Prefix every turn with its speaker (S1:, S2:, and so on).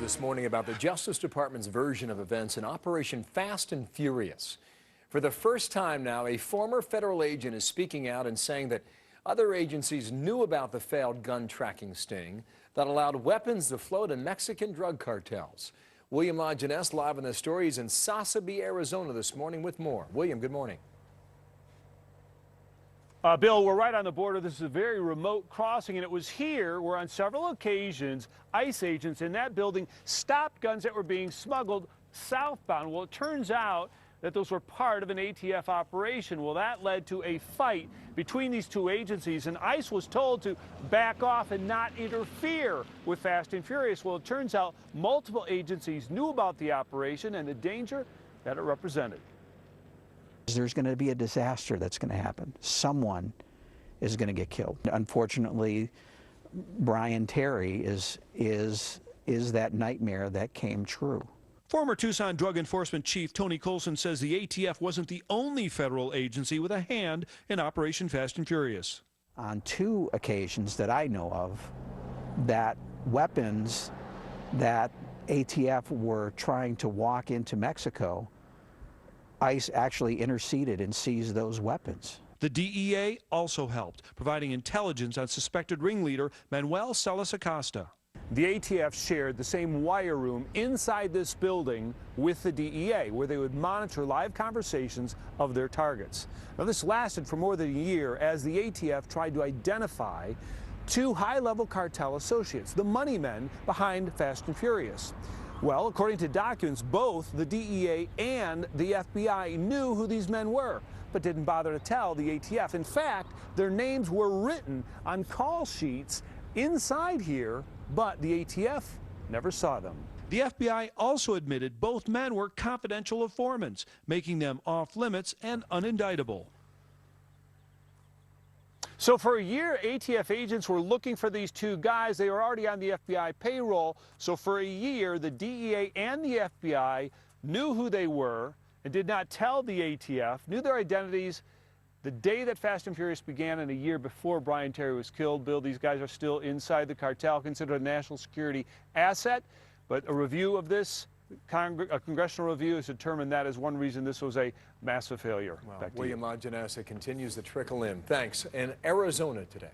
S1: this morning about the Justice Department's version of events in Operation Fast and Furious. For the first time now, a former federal agent is speaking out and saying that other agencies knew about the failed gun tracking sting that allowed weapons to flow to Mexican drug cartels. William LaJeunesse live on the story. He's in Sasabe, Arizona this morning with more. William, good morning.
S2: Bill, we're right on the border. This is a very remote crossing, and it was here where on several occasions ICE agents in that building stopped guns that were being smuggled southbound. Well, it turns out that those were part of an ATF operation. Well, that led to a fight between these two agencies, and ICE was told to back off and not interfere with Fast and Furious. Well, it turns out multiple agencies knew about the operation and the danger that it represented.
S3: There's going to be a disaster that's going to happen. Someone is going to get killed. Unfortunately, Brian Terry is that nightmare that came true.
S4: Former Tucson Drug Enforcement Chief Tony Colson says the ATF wasn't the only federal agency with a hand in Operation Fast and Furious.
S3: On two occasions that I know of, that weapons that ATF were trying to walk into Mexico, ICE actually interceded and seized those weapons.
S4: The DEA also helped, providing intelligence on suspected ringleader Manuel Salas Acosta.
S2: The ATF shared the same wire room inside this building with the DEA, where they would monitor live conversations of their targets. Now, this lasted for more than a year as the ATF tried to identify two high-level cartel associates, the money men behind Fast and Furious. Well, according to documents, both the DEA and the FBI knew who these men were, but didn't bother to tell the ATF. In fact, their names were written on call sheets inside here, but the ATF never saw them.
S4: The FBI also admitted both men were confidential informants, making them off-limits and unindictable.
S2: So for a year, ATF agents were looking for these two guys. They were already on the FBI payroll. So for a year, the DEA and the FBI knew who they were and did not tell the ATF, knew their identities the day that Fast and Furious began and a year before Brian Terry was killed. Bill, these guys are still inside the cartel, considered a national security asset. But a review of this, a congressional review, has determined that as one reason this was a massive failure.
S1: Well, William LaJeunesse continues to trickle in. Thanks. In Arizona today.